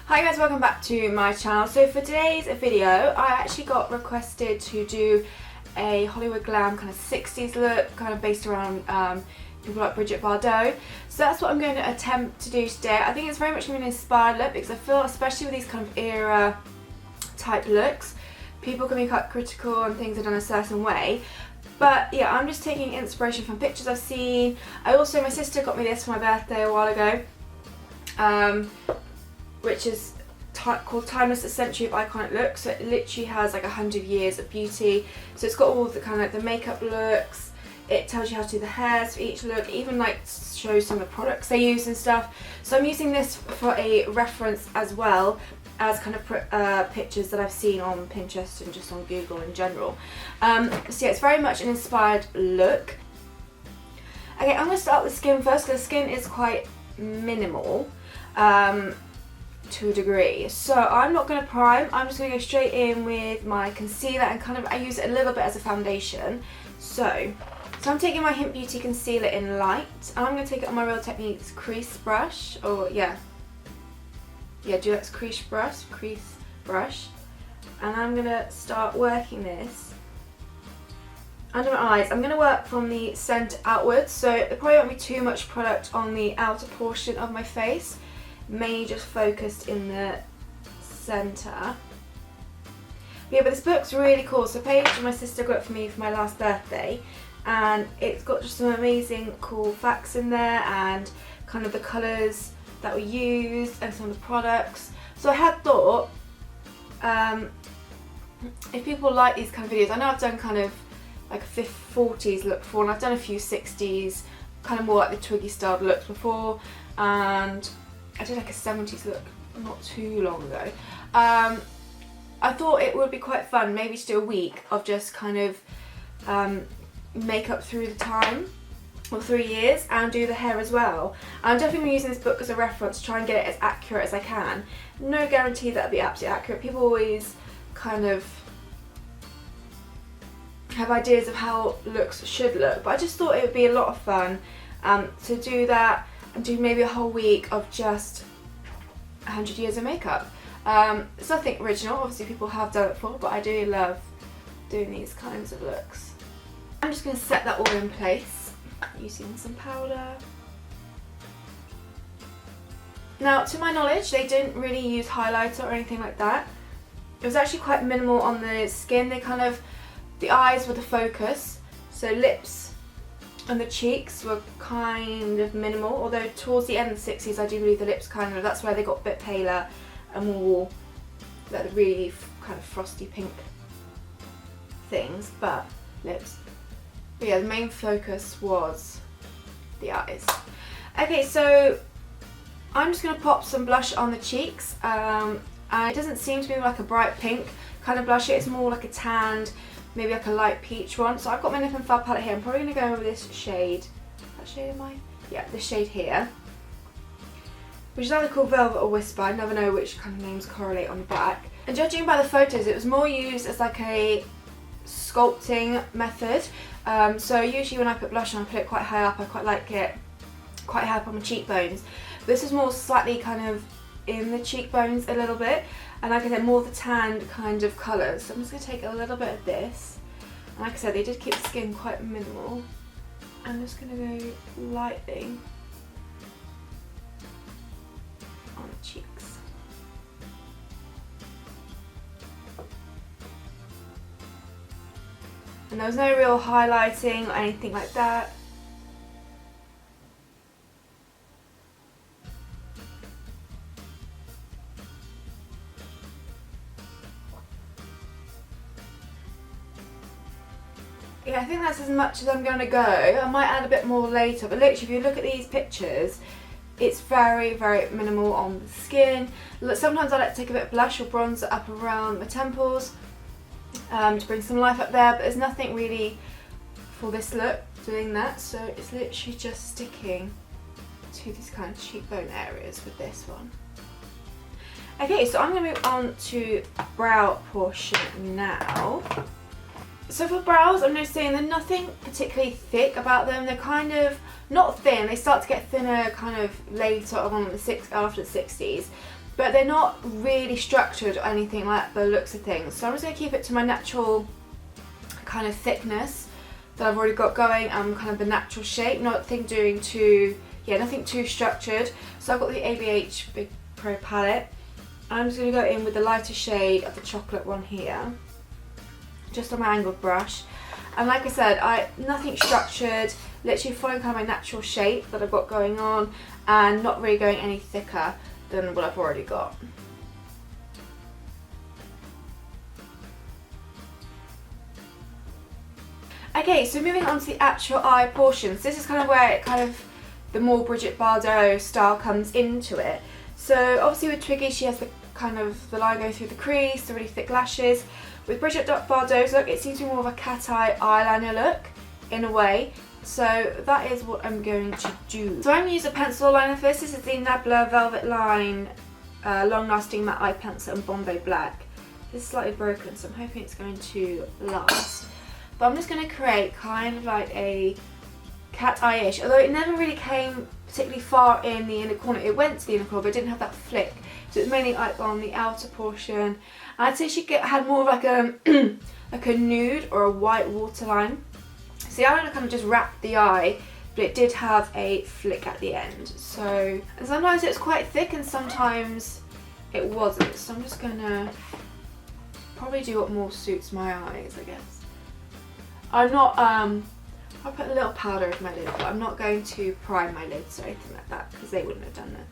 Hi guys, welcome back to my channel. So for today's video, I actually got requested to do a Hollywood glam kind of 60s look, kind of based around people like Brigitte, Bardot. So that's what I'm going to attempt to do today. I think it's very much going to be an inspired look because I feel, especially with these kind of era type looks, people can be quite critical and things are done a certain way. But yeah, I'm just taking inspiration from pictures I've seen. My sister got me this for my birthday a while ago. Which is called Timeless: A Century of Iconic Looks. So it literally has like 100 years of beauty. So it's got all the kind of like the makeup looks. It tells you how to do the hairs for each look. It even like shows some of the products they use and stuff. So I'm using this for a reference as well as kind of pictures that I've seen on Pinterest and just on Google in general. So yeah, it's very much an inspired look. Okay, I'm going to start with the skin first because the skin is quite minimal. To a degree. So I'm not going to prime, I'm just going to go straight in with my concealer and kind of I use it a little bit as a foundation. So I'm taking my Hint Beauty concealer in light and I'm going to take it on my Real Techniques crease brush, or Dulux crease brush, and I'm going to start working this under my eyes. I'm going to work from the centre outwards, so there probably won't be too much product on the outer portion of my face. Mainly just focused in the centre. Yeah, but this book's really cool. So Paige, my sister, got it for me for my last birthday, and it's got just some amazing cool facts in there and kind of the colours that were used and some of the products. So I had thought, if people like these kind of videos, I know I've done kind of like a 40s look before, and I've done a few 60s, kind of more like the Twiggy styled looks before, and I did like a 70s look not too long ago. I thought it would be quite fun maybe to do a week of just kind of makeup through the time, or 3 years, and do the hair as well. I'm definitely using this book as a reference to try and get it as accurate as I can. No guarantee that it'll be absolutely accurate. People always kind of have ideas of how looks should look, but I just thought it would be a lot of fun to do that and do maybe a whole week of just 100 years of makeup. It's nothing original, obviously people have done it before, but I do love doing these kinds of looks. I'm just going to set that all in place using some powder. Now, to my knowledge, they didn't really use highlighter or anything like that. It was actually quite minimal on the skin. The eyes were the focus, so lips and the cheeks were kind of minimal, although towards the end of the 60s I do believe the lips that's where they got a bit paler and more like really kind of frosty pink things, but lips. But yeah, the main focus was the eyes. Okay, so I'm just going to pop some blush on the cheeks, and it doesn't seem to be like a bright pink kind of blush, it's more like a tanned, maybe like a light peach one. So I've got my Nip and Fab palette here. I'm probably going to go with this shade. What shade am I? Yeah, this shade here. Which is either called Velvet or Whisper. I never know which kind of names correlate on the back. And judging by the photos, it was more used as like a sculpting method. So usually when I put blush on, I put it quite high up. I quite like it quite high up on my cheekbones. But this is more slightly kind of in the cheekbones a little bit, and like I said, more of the tanned kind of colours. So I'm just going to take a little bit of this, and like I said, they did keep the skin quite minimal. I'm just going to go lightly on the cheeks. And there was no real highlighting or anything like that. Yeah, I think that's as much as I'm going to go. I might add a bit more later, but literally if you look at these pictures, it's very, very minimal on the skin. Sometimes I like to take a bit of blush or bronzer up around my temples to bring some life up there, but there's nothing really for this look doing that, so it's literally just sticking to these kind of cheekbone areas with this one. Okay, so I'm going to move on to brow portion now. So for brows, I'm noticing they're nothing particularly thick about them. They're kind of not thin. They start to get thinner kind of later on after the 60s. but they're not really structured or anything like the looks of things. So I'm just going to keep it to my natural kind of thickness that I've already got going, and kind of the natural shape, nothing too structured. So I've got the ABH Big Pro palette. I'm just going to go in with the lighter shade of the chocolate one here, just on my angled brush. And like I said, nothing structured, literally following kind of my natural shape that I've got going on, and not really going any thicker than what I've already got. Okay, so moving on to the actual eye portions. This is kind of where the more Brigitte Bardot style comes into it. So obviously with Twiggy, she has the line going through the crease, the really thick lashes. With Brigitte Bardot's look, it seems to be more of a cat eye eyeliner look in a way. So that is what I'm going to do. So I'm going to use a pencil liner for this. This is the Nabla Velvet Line Long Lasting Matte Eye Pencil in Bombay Black. This is slightly broken, so I'm hoping it's going to last. But I'm just going to create kind of like a cat eye-ish, although it never really came particularly far in the inner corner. It went to the inner corner, but it didn't have that flick. So it's mainly like on the outer portion. And I'd say she had more of like a like a nude or a white waterline. So the eyeliner kind of just wrapped the eye, but it did have a flick at the end. So, and sometimes it's quite thick and sometimes it wasn't. So I'm just gonna probably do what more suits my eyes, I guess. I'm not, I'll put a little powder over my lid, but I'm not going to prime my lids or anything like that, because they wouldn't have done that.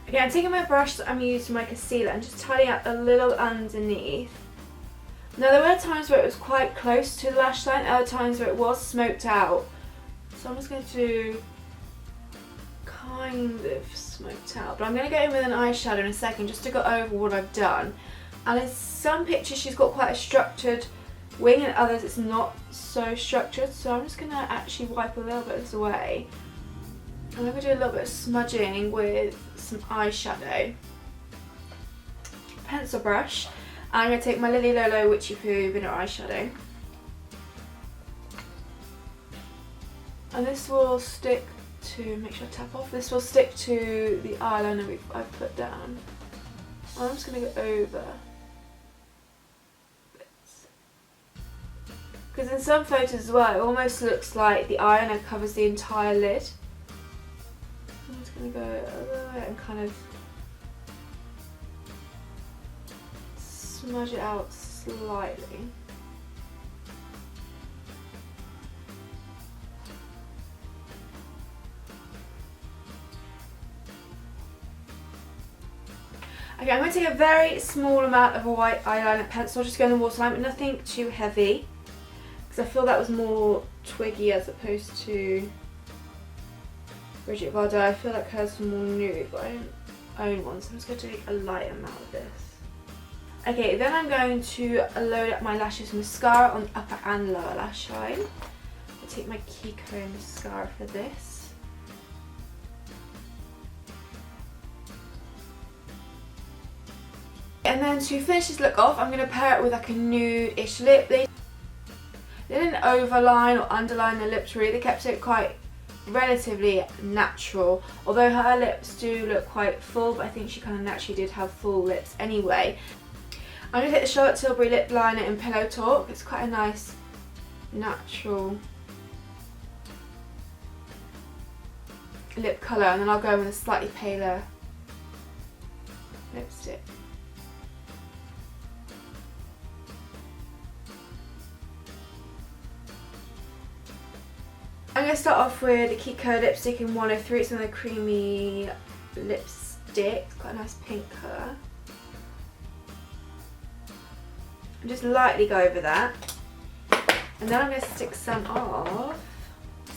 Okay, I'm taking my brush that I'm using my concealer and just tidying up a little underneath. Now there were times where it was quite close to the lash line, other times where it was smoked out. So I'm just going to do kind of smoked out. But I'm going to go in with an eyeshadow in a second just to go over what I've done. And in some pictures she's got quite a structured wing, and others it's not so structured. So I'm just going to actually wipe a little bit of this away. And I'm going to do a little bit of smudging with some eyeshadow. Pencil brush. And I'm going to take my Lily Lolo Witchy Poo Vinner eyeshadow. And this will stick to, make sure I tap off, this will stick to the eyeliner I've put down. I'm just going to go over bits. Because in some photos as well, it almost looks like the eyeliner covers the entire lid. I'm just going to go a little bit and kind of smudge it out slightly. Okay, I'm going to take a very small amount of a white eyeliner pencil, just go in the waterline, but nothing too heavy, because I feel that was more Twiggy as opposed to Brigitte Bardot. I feel like hers was more nude, but I don't own one, so I'm just going to take a light amount of this. Okay, then I'm going to load up my lashes mascara on the upper and lower lash line. I'll take my Kiko mascara for this. And then to finish this look off, I'm going to pair it with like a nude-ish lip. They didn't overline or underline the lips really, they kept it quite relatively natural, although her lips do look quite full, but I think she kind of naturally did have full lips anyway. I'm going to take the Charlotte Tilbury lip liner in Pillow Talk. It's quite a nice natural lip colour, and then I'll go with a slightly paler lipstick. I'm going to start off with the Kiko lipstick in 103. It's another creamy lipstick. It's got a nice pink colour. And just lightly go over that. And then I'm going to stick some of,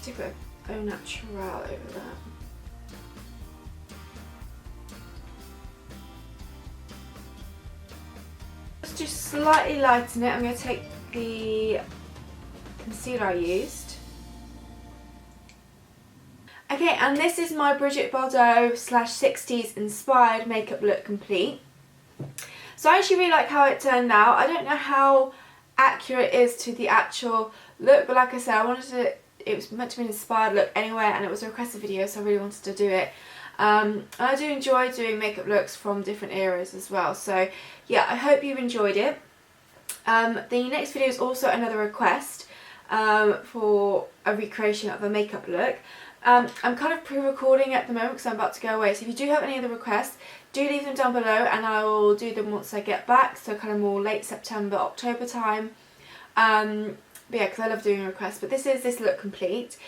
stick a bit of Au Naturel over that. Just slightly lighten it. I'm going to take the concealer I used. Okay, and this is my Brigitte Bardot / 60s inspired makeup look complete. So I actually really like how it turned out. I don't know how accurate it is to the actual look, but like I said, it was meant to be an inspired look anyway, and it was a requested video, so I really wanted to do it. And I do enjoy doing makeup looks from different eras as well, so yeah, I hope you've enjoyed it. The next video is also another request for a recreation of a makeup look. I'm kind of pre-recording at the moment because I'm about to go away, so if you do have any other requests, do leave them down below and I will do them once I get back, so kind of more late September, October time. But yeah, because I love doing requests. But this is this look complete.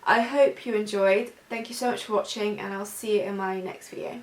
I hope you enjoyed. Thank you so much for watching, and I'll see you in my next video.